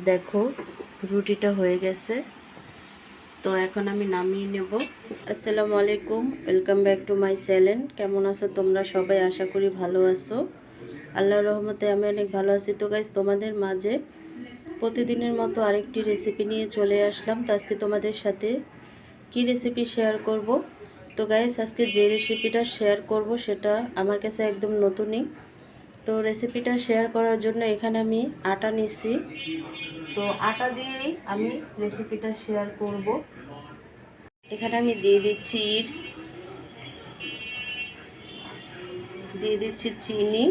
দেখো রুটিটা হয়ে গেছে, তো এখন আমি নামিয়ে নেব। আসসালামু আলাইকুম, welcome back to my channel. কেমন আছো তোমরা সবাই? আশা করি ভালো আছো। আল্লাহর রহমতে আমি অনেক ভালো আছি। তো গাইস, তোমাদের মাঝে প্রতিদিনের মতো আরেকটি রেসিপি নিয়ে চলে আসলাম। তো আজকে তোমাদের সাথে কি রেসিপি শেয়ার করব। তো গাইস, আজকে যে রেসিপিটা শেয়ার করব সেটা আমার কাছে একদম নতুনই। তো রেসিপিটা শেয়ার করার জন্য এখানে আমি আটা নিচ্ছি। তো আটা দিয়েই আমি রেসিপিটা শেয়ার করব। এখানে আমি দিয়ে দিচ্ছি ইস্ট, দিয়ে দিচ্ছি চিনি,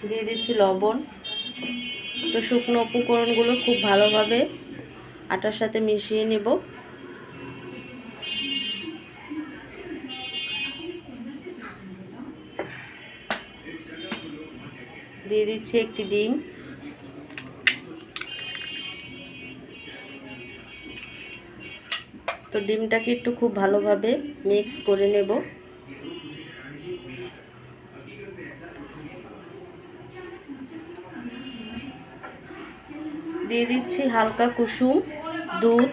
দিয়ে দিচ্ছি লবণ। তো শুকনো উপকরণগুলো খুব ভালোভাবে আটার সাথে মিশিয়ে নেব। দিয়ে দিচ্ছি একটি ডিম। তো ডিমটাকে একটু খুব ভালোভাবে মিক্স করে নেব। দিয়ে দিচ্ছি হালকা কুসুম দুধ,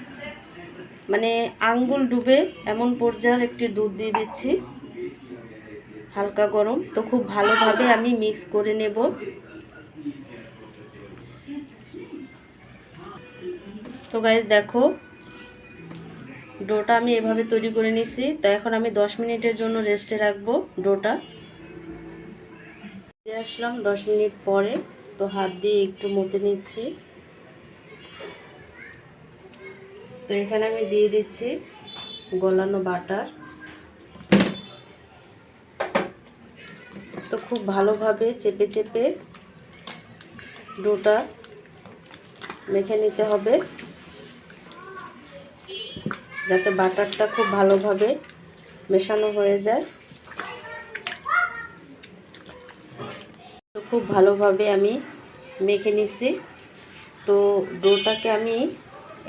মানে আঙ্গুল ডুবে এমন পর্যায়ের একটি দুধ দিয়ে দিচ্ছি, হালকা গরম। তো খুব ভালোভাবে আমি মিক্স করে নেব। তো গাইস দেখো, ডোটা আমি এভাবে তৈরি করে নিছি। তো এখন আমি 10 মিনিটের জন্য রেস্টে রাখবো ডোটা। ফিরে আসলাম 10 মিনিট পরে। তো হাত দিয়ে একটু মতে নিচ্ছি। তো এখানে আমি দিয়ে দিচ্ছি গলানো বাটার। তো খুব ভালোভাবে চেপে চেপে ডোটা মেখে নিতে হবে, যাতে বাটারটা খুব ভালোভাবে মেশানো হয়ে যায়। তো খুব ভালোভাবে আমি মেখে নিছি। তো ডোটাকে আমি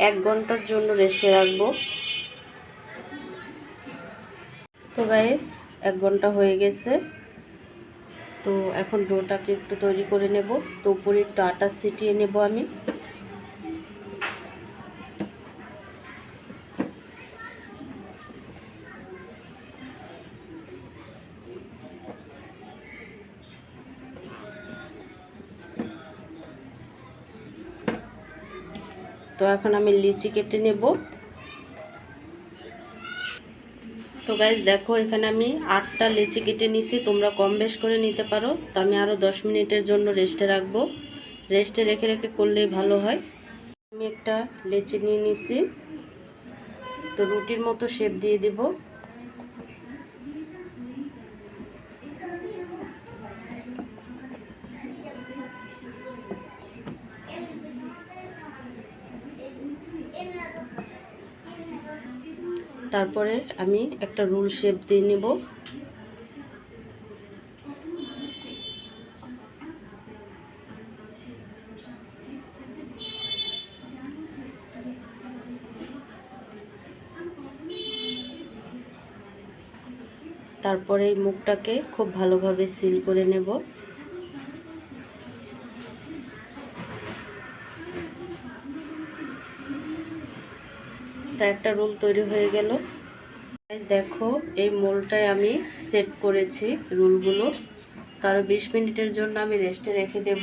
1 ঘন্টার জন্য রেস্টে রাখবো। তো গাইস, 1 ঘন্টা হয়ে গেছে। তো এখন ডোটাকে একটু তৈরি করে নেব। তো উপরে একটু আটা ছিটিয়ে নেব আমি। তো এখন আমি লিচি কেটে নেব। তো গাইস দেখো, এখানে আমি 8টা লিচি কেটে নিছি। তোমরা কম বেশ করে নিতে পারো। তো আমি আরও 10 মিনিটের জন্য রেস্টে রাখবো। রেস্টে রেখে রেখে করলেই ভালো হয়। আমি একটা লিচি নিয়ে নিছি। তো রুটির মতো শেপ দিয়ে দিব। তারপরে আমি একটা রুল শেপ দিয়ে নেব। তারপরে এই মুখটাকে খুব ভালোভাবে সিল করে নেব। তা একটা রোল তৈরি হয়ে গেল। দেখো, এই মোলটায় আমি সেট করেছি রোলগুলো। তার 20 মিনিটের জন্য আমি রেস্টে রেখে দেব।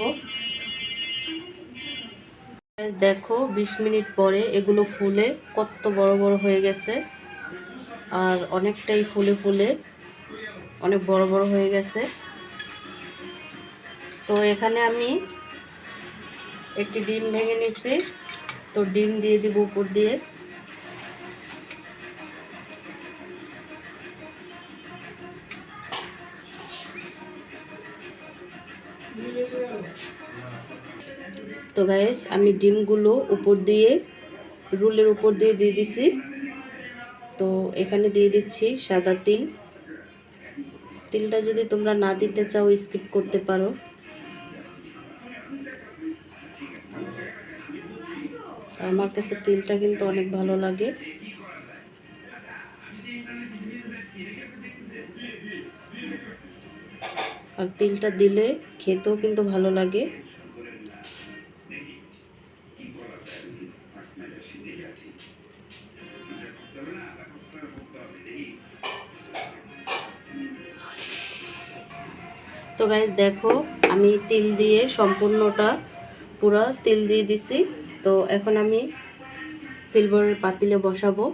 দেখো 20 মিনিট পরে এগুলো ফুলে কত বড় বড় হয়ে গেছে, আর অনেকটাই ফুলে ফুলে অনেক বড় বড় হয়ে গেছে। তো এখানে আমি একটি ডিম ভেঙে নিচ্ছি। তো ডিম দিয়ে দিব উপর দিয়ে। তো গাইস, আমি ডিমগুলো উপর দিয়ে রোলের উপর দিয়ে দিয়ে দিছি। তো এখানে দিয়ে দিচ্ছি সাদা তিল। তিলটা যদি তোমরা না দিতে চাও স্কিপ করতে পারো। আমার কাছে তিলটা কিন্তু অনেক ভালো লাগে। আর তিলটা দিলে খেতেও কিন্তু ভালো লাগে। তো গাইস দেখো, আমি তিল দিয়ে সম্পূর্ণটা পুরো তিল দিয়ে দিছি। তো এখন আমি সিলভারের পাতিলে বসাবো।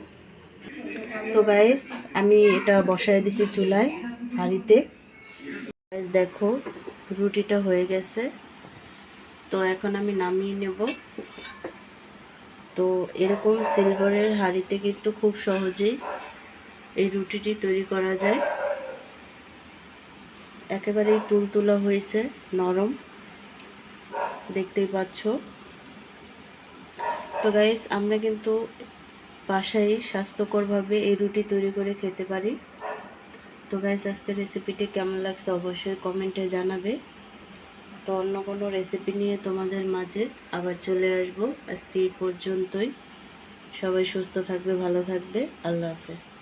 তো গাইস আমি এটা বসায় দিছি চুলায়, হাঁড়িতে। গাইস দেখো, রুটিটা হয়ে গেছে। তো এখন আমি নামিয়ে নেব। তো এরকম সিলভারের হাঁড়িতে কিন্তু খুব সহজেই এই রুটিটি তৈরি করা যায়। একেবারেই তুলতুলা হয়েছে, নরম, দেখতেই পাচ্ছ। তো গাইস আমরা কিন্তু বাসায় স্বাস্থ্যকরভাবে এই রুটি তৈরি করে খেতে পারি। তো গাইস আজকের রেসিপিটি কেমন লাগছে অবশ্যই কমেন্টে জানাবে। তো অন্য কোনো রেসিপি নিয়ে তোমাদের মাঝে আবার চলে আসবো। আজকে এই পর্যন্তই। সবাই সুস্থ থাকবে, ভালো থাকবে। আল্লাহ হাফেজ।